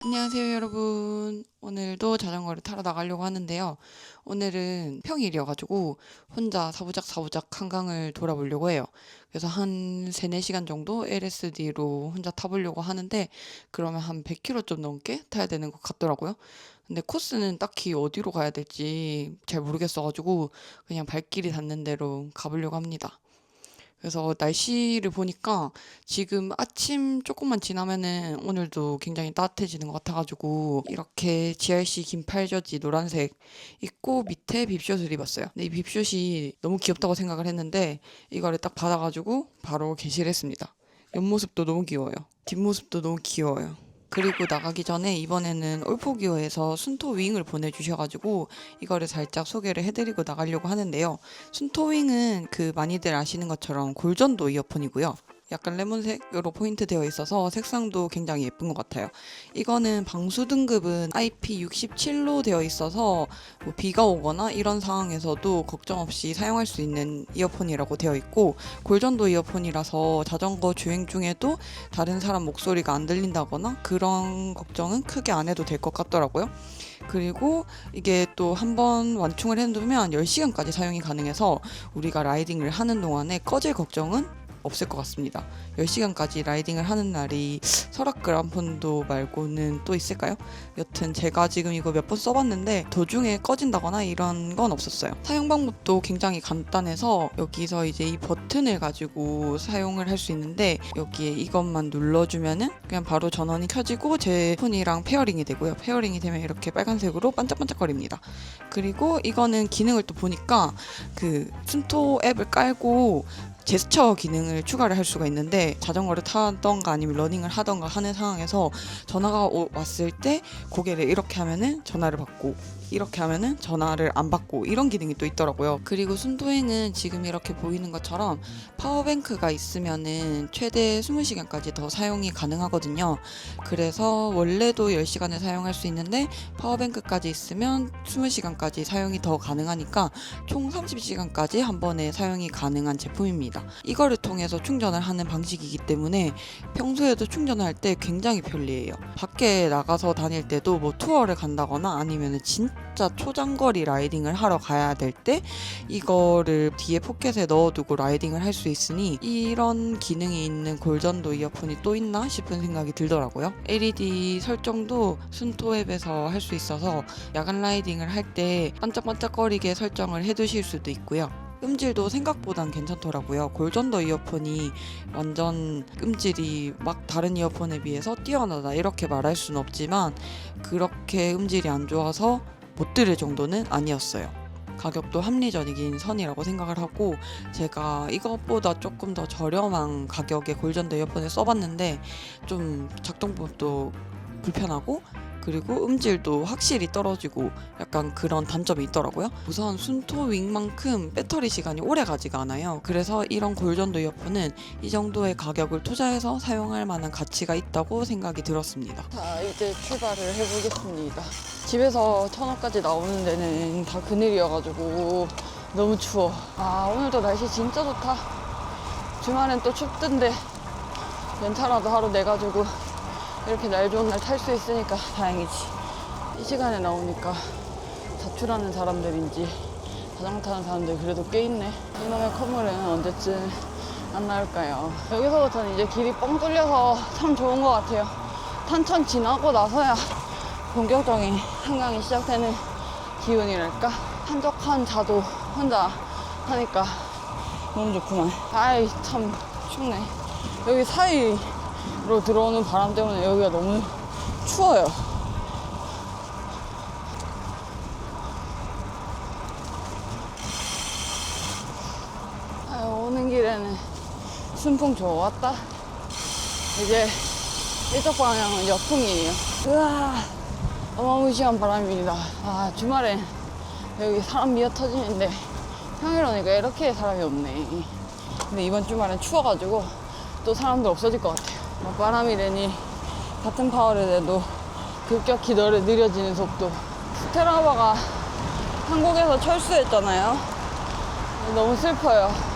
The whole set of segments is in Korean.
안녕하세요, 여러분. 오늘도 자전거를 타러 나가려고 하는데요. 오늘은 평일이어가지고 혼자 사부작 한강을 돌아보려고 해요. 그래서 한 3, 4시간 정도 LSD로 혼자 타보려고 하는데 그러면 한 100km 좀 넘게 타야 되는 것 같더라고요. 근데 코스는 딱히 어디로 가야 될지 잘 모르겠어가지고 그냥 발길이 닿는 대로 가보려고 합니다. 그래서 날씨를 보니까 지금 아침 조금만 지나면은 오늘도 굉장히 따뜻해지는 것 같아가지고 이렇게 GRC 긴팔 저지 노란색 입고 밑에 빕숏을 입었어요. 근데 이 빕숏이 너무 귀엽다고 생각을 했는데 이거를 딱 받아가지고 바로 게시를 했습니다. 옆모습도 너무 귀여워요. 뒷모습도 너무 귀여워요. 그리고 나가기 전에 이번에는 올포기어에서 순토윙을 보내주셔가지고 이거를 살짝 소개를 해드리고 나가려고 하는데요. 순토윙은 그 많이들 아시는 것처럼 골전도 이어폰이고요. 약간 레몬색으로 포인트 되어 있어서 색상도 굉장히 예쁜 것 같아요. 이거는 방수 등급은 IP67로 되어 있어서 뭐 비가 오거나 이런 상황에서도 걱정 없이 사용할 수 있는 이어폰이라고 되어 있고, 골전도 이어폰이라서 자전거 주행 중에도 다른 사람 목소리가 안 들린다거나 그런 걱정은 크게 안 해도 될 것 같더라고요. 그리고 이게 또 한번 완충을 해두면 10시간까지 사용이 가능해서 우리가 라이딩을 하는 동안에 꺼질 걱정은 없을 것 같습니다. 10시간까지 라이딩을 하는 날이 설악 그란폰도 말고는 또 있을까요? 여튼 제가 지금 이거 몇 번 써봤는데 도중에 꺼진다거나 이런 건 없었어요. 사용 방법도 굉장히 간단해서 여기서 이제 이 버튼을 가지고 사용을 할 수 있는데 여기에 이것만 눌러주면은 그냥 바로 전원이 켜지고 제 폰이랑 페어링이 되고요. 페어링이 되면 이렇게 빨간색으로 반짝반짝거립니다. 그리고 이거는 기능을 또 보니까 그 순토 앱을 깔고 제스처 기능을 추가를 할 수가 있는데 자전거를 타던가 아니면 러닝을 하던가 하는 상황에서 전화가 왔을 때 고개를 이렇게 하면은 전화를 받고 이렇게 하면은 전화를 안 받고 이런 기능이 또 있더라고요. 그리고 순토행은 지금 이렇게 보이는 것처럼 파워뱅크가 있으면은 최대 20시간까지 더 사용이 가능하거든요. 그래서 원래도 10시간을 사용할 수 있는데 파워뱅크까지 있으면 20시간까지 사용이 더 가능하니까 총 30시간까지 한 번에 사용이 가능한 제품입니다. 이거를 통해서 충전을 하는 방식이기 때문에 평소에도 충전을 할 때 굉장히 편리해요. 밖에 나가서 다닐 때도 뭐 투어를 간다거나 아니면 진짜 초장거리 라이딩을 하러 가야 될 때 이거를 뒤에 포켓에 넣어두고 라이딩을 할 수 있으니 이런 기능이 있는 골전도 이어폰이 또 있나 싶은 생각이 들더라고요. LED 설정도 순토 앱에서 할 수 있어서 야간 라이딩을 할 때 반짝반짝거리게 설정을 해두실 수도 있고요. 음질도 생각보단 괜찮더라고요. 골전도 이어폰이 완전 음질이 막 다른 이어폰에 비해서 뛰어나다 이렇게 말할 수는 없지만 그렇게 음질이 안 좋아서 못 들을 정도는 아니었어요. 가격도 합리적인 선이라고 생각을 하고 제가 이것보다 조금 더 저렴한 가격의 골전도 이어폰을 써봤는데 좀 작동법도 불편하고 그리고 음질도 확실히 떨어지고 약간 그런 단점이 있더라고요. 우선 순토윙만큼 배터리 시간이 오래 가지가 않아요. 그래서 이런 골전도 이어폰은 이 정도의 가격을 투자해서 사용할 만한 가치가 있다고 생각이 들었습니다. 자, 이제 출발을 해보겠습니다. 집에서 천원까지 나오는 데는 다 그늘이어가지고 너무 추워. 아, 오늘도 날씨 진짜 좋다. 주말엔 또 춥던데 연차라도 하루 내가지고 이렇게 날 좋은 날 탈 수 있으니까 다행이지. 이 시간에 나오니까 자출하는 사람들인지 자전거 타는 사람들이 그래도 꽤 있네. 이놈의 건물은 언제쯤 안 나올까요? 여기서부터는 이제 길이 뻥 뚫려서 참 좋은 것 같아요. 탄천 지나고 나서야 본격적인 한강이 시작되는 기운이랄까? 한적한 자도 혼자 하니까 너무 좋구만. 아이 참 춥네. 여기 사이로 들어오는 바람 때문에 여기가 너무 추워요. 오는 길에는 순풍 좋았다. 이제 이쪽 방향은 역풍이에요. 으아, 어마무시한 바람입니다. 아, 주말엔 여기 사람 미어 터지는데 평일 오니까 이렇게 사람이 없네. 근데 이번 주말엔 추워가지고 또 사람들 없어질 것 같아요. 바람이래니 같은 파워를 내도 급격히 느려지는 속도. 스테라바가 한국에서 철수했잖아요. 너무 슬퍼요.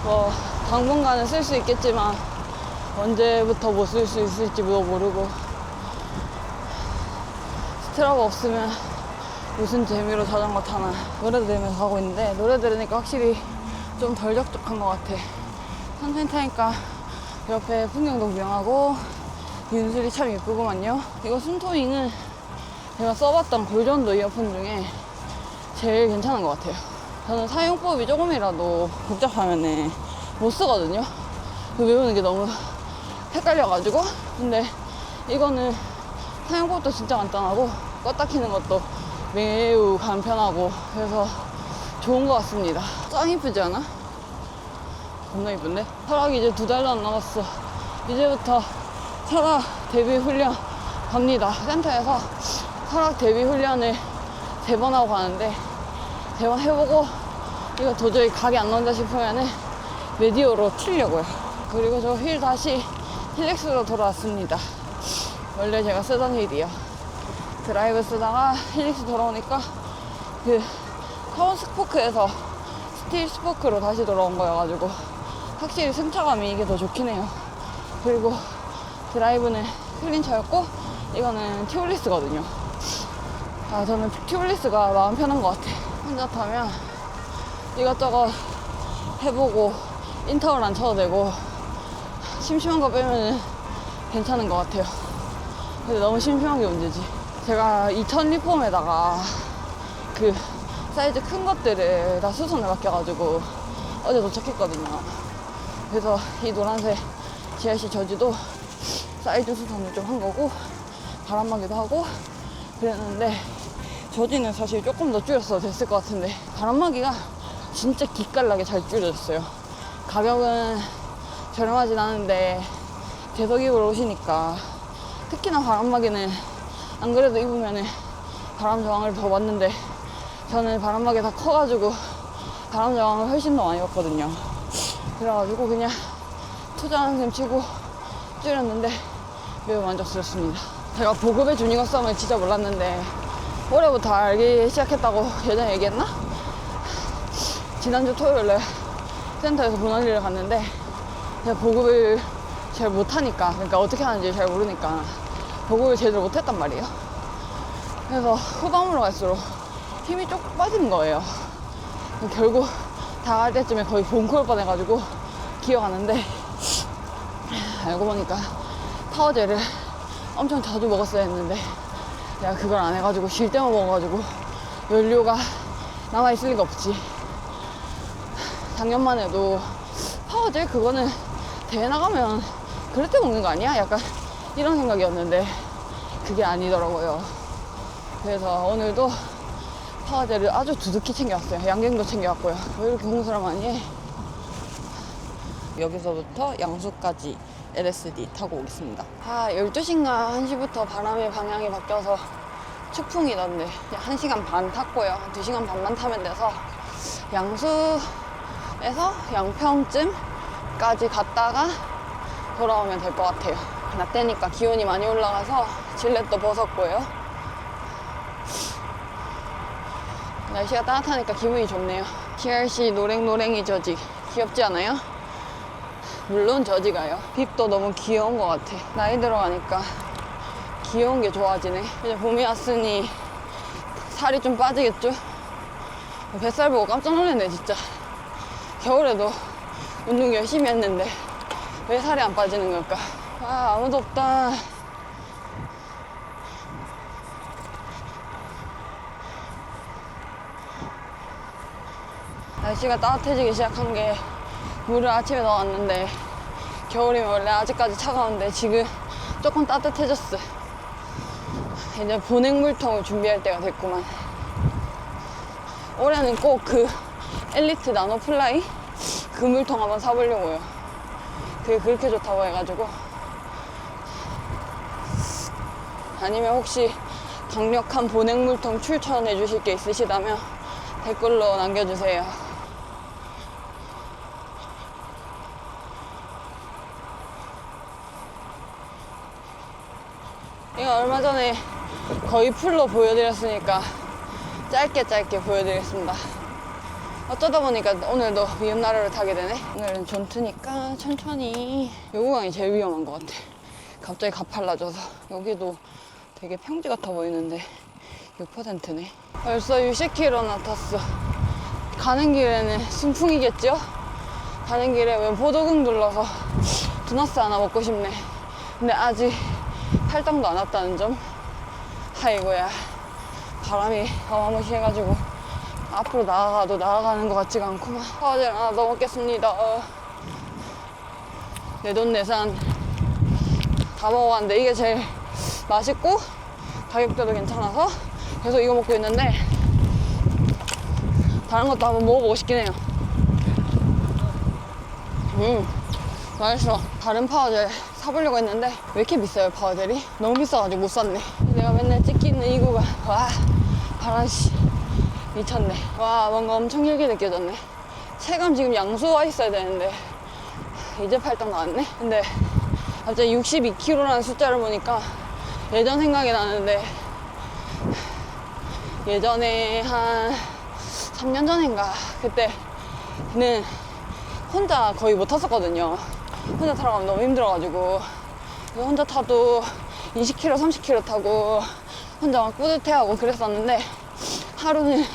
뭐 당분간은 쓸 수 있겠지만 언제부터 못 쓸 수 있을지도 모르고 트러블 없으면 무슨 재미로 자전거 타나. 노래 들으면서 하고 있는데 노래 들으니까 확실히 좀 덜 적적한 것 같아. 천천히 타니까 옆에 풍경도 구경하고 윤술이 참 예쁘구만요. 이거 숨토잉은 제가 써봤던 골전도 이어폰 중에 제일 괜찮은 것 같아요. 저는 사용법이 조금이라도 복잡하면 못 쓰거든요. 외우는 게 너무 헷갈려가지고. 근데 이거는 사용법도 진짜 간단하고 껐다 키는 것도 매우 간편하고 그래서 좋은 것 같습니다. 짱 이쁘지 않아? 겁나 이쁜데? 설악이 이제 2달도 안 남았어. 이제부터 설악 데뷔 훈련 갑니다. 센터에서 설악 데뷔 훈련을 3번 하고 가는데 3번 해보고 이거 도저히 각이 안 나온다 싶으면은 메디오로 튀려고요. 그리고 저 휠 다시 힐렉스로 돌아왔습니다. 원래 제가 쓰던 휠이요. 드라이브 쓰다가 힐렉스 돌아오니까 그 카본 스포크에서 스틸 스포크로 다시 돌아온 거여가지고 확실히 승차감이 이게 더 좋긴 해요. 그리고 드라이브는 클린차였고 이거는 튜블리스거든요. 저는 튜블리스가 마음 편한 것 같아. 혼자 타면 이것저것 해보고 인터벌 안 쳐도 되고 심심한 거 빼면은 괜찮은 것 같아요. 근데 너무 심심한 게 문제지. 제가 2000 리폼에다가 그 사이즈 큰 것들을 다 수선을 맡겨가지고 어제 도착했거든요. 그래서 이 노란색 GRC 저지도 사이즈 수선을 좀 한 거고 바람막이도 하고 그랬는데 저지는 사실 조금 더 줄였어도 됐을 것 같은데 바람막이가 진짜 기깔나게 잘 줄여졌어요. 가격은 저렴하진 않은데 계속 입으러 오시니까 특히나 바람막이는 안 그래도 입으면은 바람 저항을 더 받는데 저는 바람막이 다 커가지고 바람 저항을 훨씬 더 많이 받거든요. 그래가지고 그냥 투자하는 셈 치고 줄였는데 매우 만족스럽습니다. 제가 보급의 주니어썸을 진짜 몰랐는데 올해부터 알기 시작했다고 예전에 얘기했나? 지난주 토요일에 센터에서 분할리를 갔는데 제가 보급을 잘 못하니까, 그러니까 어떻게 하는지 잘 모르니까 보급을 제대로 못했단 말이에요. 그래서 후반으로 갈수록 힘이 조금 빠지는 거예요. 결국 다 할 때쯤에 거의 본콜 뻔해가지고 기어가는데 알고 보니까 파워젤을 엄청 자주 먹었어야 했는데 내가 그걸 안 해가지고 쉴 때만 먹어가지고 연료가 남아있을 리가 없지. 작년만 해도 파워젤 그거는 대회 나가면 그럴 때 먹는 거 아니야? 약간 이런 생각이었는데 그게 아니더라고요. 그래서 오늘도 파워젤을 아주 두둑히 챙겨왔어요. 양갱도 챙겨왔고요. 왜 이렇게 홍수를 많이 해? 여기서부터 양수까지 LSD 타고 오겠습니다. 12시인가 1시부터 바람의 방향이 바뀌어서 추풍이던데 1시간 반 탔고요. 2시간 반만 타면 돼서 양수에서 양평쯤까지 갔다가 돌아오면 될 것 같아요. 낮때니까 기온이 많이 올라가서 질렛도 벗었고요. 날씨가 따뜻하니까 기분이 좋네요. GRC 노랭노랭이 저지 귀엽지 않아요? 물론 저지가요. 빕도 너무 귀여운 것 같아. 나이 들어가니까 귀여운 게 좋아지네. 이제 봄이 왔으니 살이 좀 빠지겠죠? 뱃살 보고 깜짝 놀랐네 진짜. 겨울에도 운동 열심히 했는데 왜 살이 안 빠지는 걸까? 아무도 없다. 날씨가 따뜻해지기 시작한 게 물을 아침에 넣어놨는데 겨울이면 원래 아직까지 차가운데 지금 조금 따뜻해졌어. 이제 보냉물통을 준비할 때가 됐구만. 올해는 꼭 그 엘리트 나노 플라이 그 물통 한번 사보려고요. 그게 그렇게 좋다고 해가지고. 아니면 혹시 강력한 보냉물통 추천해 주실 게 있으시다면 댓글로 남겨주세요. 이거 얼마 전에 거의 풀로 보여드렸으니까 짧게 보여드리겠습니다. 어쩌다 보니까 오늘도 미음나루를 타게 되네. 오늘은 존트니까 천천히. 요 구간이 제일 위험한 것 같아. 갑자기 가팔라져서. 여기도 되게 평지 같아 보이는데 6%네. 벌써 60km나 탔어. 가는 길에는 순풍이겠죠? 가는 길에 왼포도국 눌러서 도나스 하나 먹고 싶네. 근데 아직 탈당도 안 왔다는 점. 아이고야. 바람이 어마무시해가지고 앞으로 나아가도 나아가는 것 같지가 않구만. 파워젤 하나 더 먹겠습니다. 내돈내산 다 먹어봤는데 이게 제일 맛있고 가격대도 괜찮아서 계속 이거 먹고 있는데, 다른 것도 한번 먹어보고 싶긴 해요. 맛있어. 다른 파워젤 사보려고 했는데 왜 이렇게 비싸요, 파워젤이? 너무 비싸가지고 못 샀네. 내가 맨날 찍히는 이 구간, 와 바람씨 미쳤네. 와 뭔가 엄청 길게 느껴졌네. 체감 지금 양수 와 있어야 되는데 이제 팔당 나왔네. 근데 갑자기 62km라는 숫자를 보니까 예전 생각이 나는데, 예전에 한 3년 전인가 그때는 혼자 거의 못 탔었거든요. 혼자 타러 가면 너무 힘들어가지고 혼자 타도 20km, 30km 타고 혼자 막 뿌듯해하고 그랬었는데, 하루는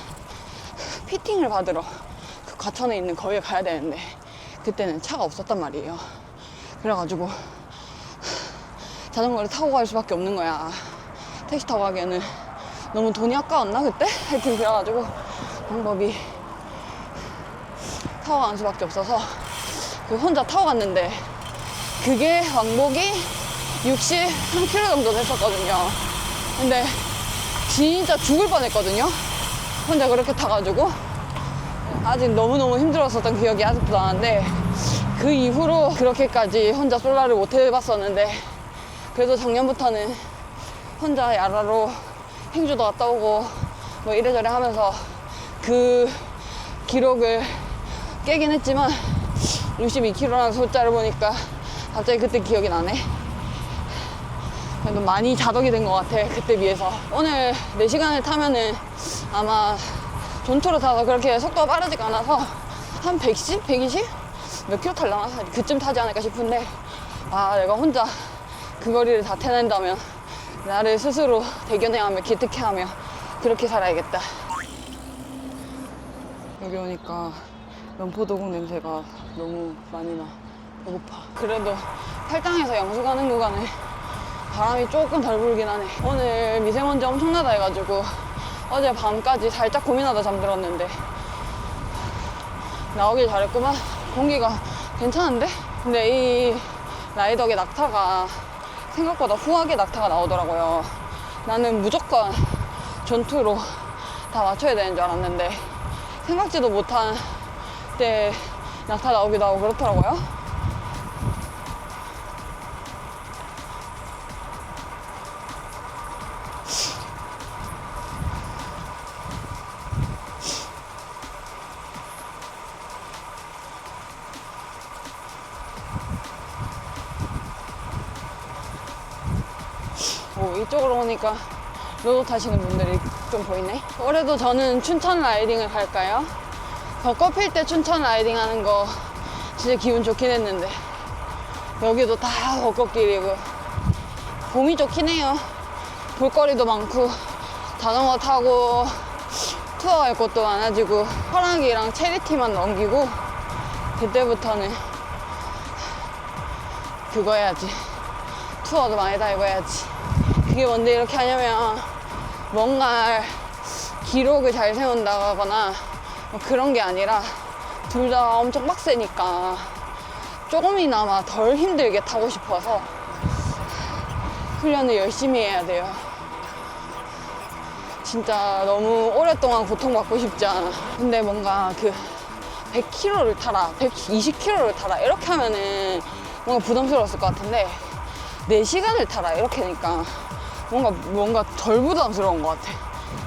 피팅을 받으러 그 과천에 있는 거기에 가야 되는데 그때는 차가 없었단 말이에요. 그래가지고 자전거를 타고 갈 수밖에 없는 거야. 택시 타고 가기에는 너무 돈이 아까웠나 그때? 하여튼 그래가지고 방법이 타고 가는 수밖에 없어서 그 혼자 타고 갔는데, 그게 왕복이 63km 정도 됐었거든요. 근데 진짜 죽을 뻔했거든요. 혼자 그렇게 타가지고 아직 너무너무 힘들었었던 기억이 아직도 나는데, 그 이후로 그렇게까지 혼자 솔라를 못 해봤었는데, 그래도 작년부터는 혼자 야라로 행주도 갔다 오고 뭐 이래저래 하면서 그 기록을 깨긴 했지만 62km라는 숫자를 보니까 갑자기 그때 기억이 나네. 그래도 많이 자덕이 된 것 같아, 그때 비해서. 오늘 4시간을 타면은 아마 전투로 타서 그렇게 속도가 빠르지가 않아서 한 110? 120? 몇 킬로 탈려나? 그쯤 타지 않을까 싶은데, 아 내가 혼자 그 거리를 다 태낸다면 나를 스스로 대견해하며 기특해하며 그렇게 살아야겠다. 여기 오니까 면포도국 냄새가 너무 많이 나. 배고파. 그래도 팔당에서 양수 가는 구간에 바람이 조금 덜 불긴 하네. 오늘 미세먼지 엄청나다 해가지고 어제 밤까지 살짝 고민하다 잠들었는데 나오길 잘했구만. 공기가 괜찮은데? 근데 이 라이덕의 낙타가 생각보다 후하게 낙타가 나오더라고요. 나는 무조건 전투로 다 맞춰야 되는 줄 알았는데 생각지도 못한 때 낙타 나오기도 하고 그렇더라고요. 이쪽으로 오니까 로드 타시는 분들이 좀 보이네. 올해도 저는 춘천 라이딩을 갈까요? 벚꽃 필 때 춘천 라이딩 하는 거 진짜 기분 좋긴 했는데 여기도 다 벚꽃길이고 봄이 좋긴 해요. 볼거리도 많고 자전거 타고 투어 갈 곳도 많아지고 허락이랑 체리티만 넘기고 그때부터는 그거 해야지. 투어도 많이 다니고 해야지. 그게 뭔데 이렇게 하냐면 뭔가 기록을 잘 세운다거나 뭐 그런 게 아니라 둘 다 엄청 빡세니까 조금이나마 덜 힘들게 타고 싶어서 훈련을 열심히 해야 돼요. 진짜 너무 오랫동안 고통받고 싶지 않아. 근데 뭔가 그 100km를 타라, 120km를 타라 이렇게 하면은 뭔가 부담스러웠을 것 같은데 4시간을 타라 이렇게 하니까 뭔가 덜 부담스러운 것 같아.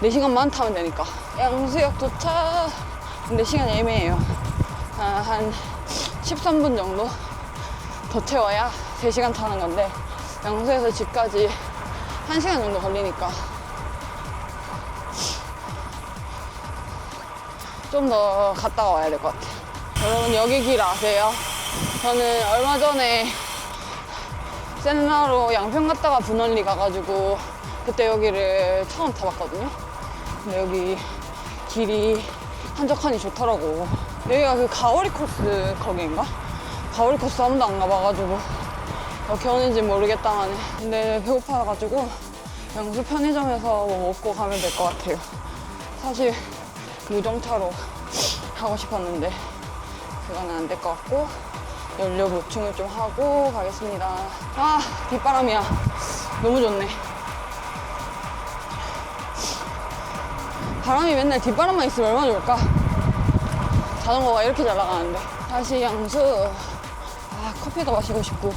4시간만 타면 되니까. 양수역 도착. 근데 시간이 애매해요. 한 13분 정도 더 태워야 3시간 타는 건데 양수에서 집까지 1시간 정도 걸리니까 좀 더 갔다가 와야 될 것 같아. 여러분 여기 길 아세요? 저는 얼마 전에 센나로 양평 갔다가 분원리 가가지고 그때 여기를 처음 타봤거든요. 근데 여기 길이 한적하니 좋더라고. 여기가 그 가오리 코스 거기인가? 가오리 코스 한 번도 안 가봐가지고 어떻게 오는지 모르겠다만, 근데 배고파가지고 양수 편의점에서 뭐 먹고 가면 될 것 같아요. 사실 무정차로 하고 싶었는데 그건 안 될 것 같고 연료 보충을 좀 하고 가겠습니다. 아, 뒷바람이야. 너무 좋네. 바람이 맨날 뒷바람만 있으면 얼마나 좋을까? 자전거가 이렇게 잘 나가는데. 다시 양수. 아, 커피도 마시고 싶고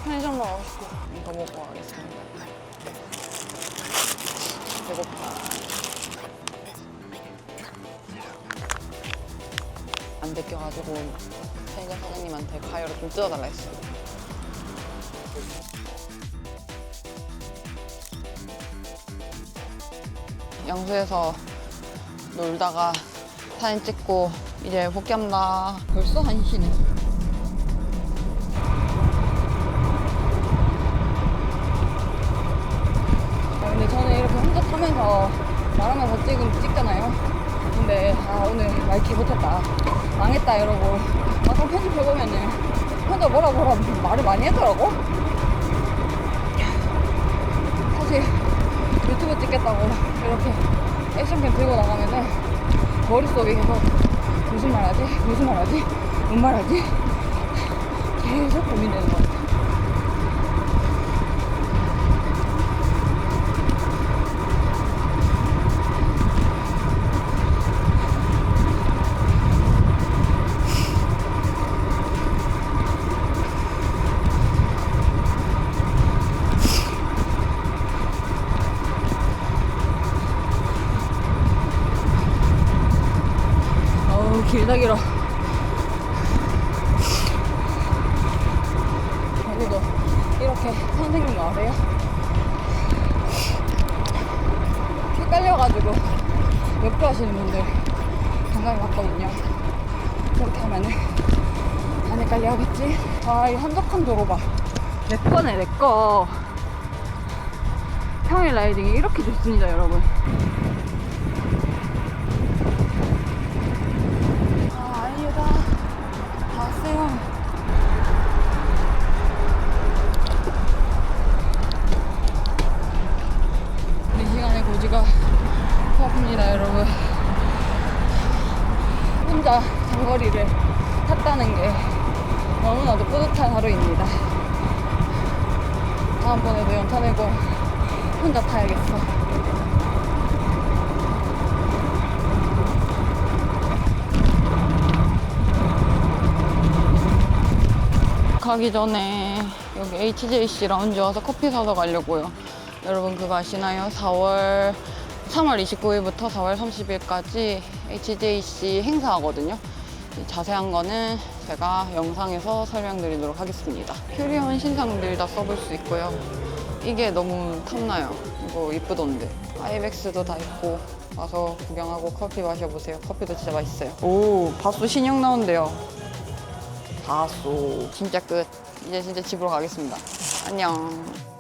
편의점도 가고 싶고. 이거 먹고 가겠습니다. 배고파. 안 데껴가지고 편의점 사장님한테 가위로 좀 뜯어달라 했어요. 양수에서 놀다가 사진 찍고 이제 복귀합니다. 벌써 1시네. 근데 저는 이렇게 혼자 타면서 말하면서 찍잖아요. 근데 오늘 말기 못했다, 망했다 이러고 막상 편집해보면은 혼자 뭐라 말을 많이 했더라고. 사실 유튜브 찍겠다고 이렇게 액션캠 들고 나가면은 머릿속에 계속 무슨 말하지? 뭔 말하지? 계속 고민되는 것 같아. 길다 길어. 여기도 이렇게 선생님 아세요? 헷갈려가지고 옆에 하시는 분들 간간히 봤거든요. 그렇게 하면은 안 헷갈려 하겠지? 아, 이 한적한 도로 봐. 내 거네, 내 거. 평일 라이딩이 이렇게 좋습니다, 여러분. 이 시간에 고지가 코앞입니다, 여러분. 혼자 장거리를 탔다는 게 너무나도 뿌듯한 하루입니다. 다음번에도 연타 내고 혼자 타야겠어. 가기 전에 여기 HJC 라운지 와서 커피 사서 가려고요. 여러분 그거 아시나요? 3월 29일부터 4월 30일까지 HJC 행사하거든요. 자세한 거는 제가 영상에서 설명드리도록 하겠습니다. 퓨리온 신상들 다 써볼 수 있고요. 이게 너무 탐나요. 이거 이쁘던데. 아이벡스도 다 있고 와서 구경하고 커피 마셔보세요. 커피도 진짜 맛있어요. 오, 바쏘 신형 나온대요. 바쏘. 진짜 끝. 이제 진짜 집으로 가겠습니다. 안녕.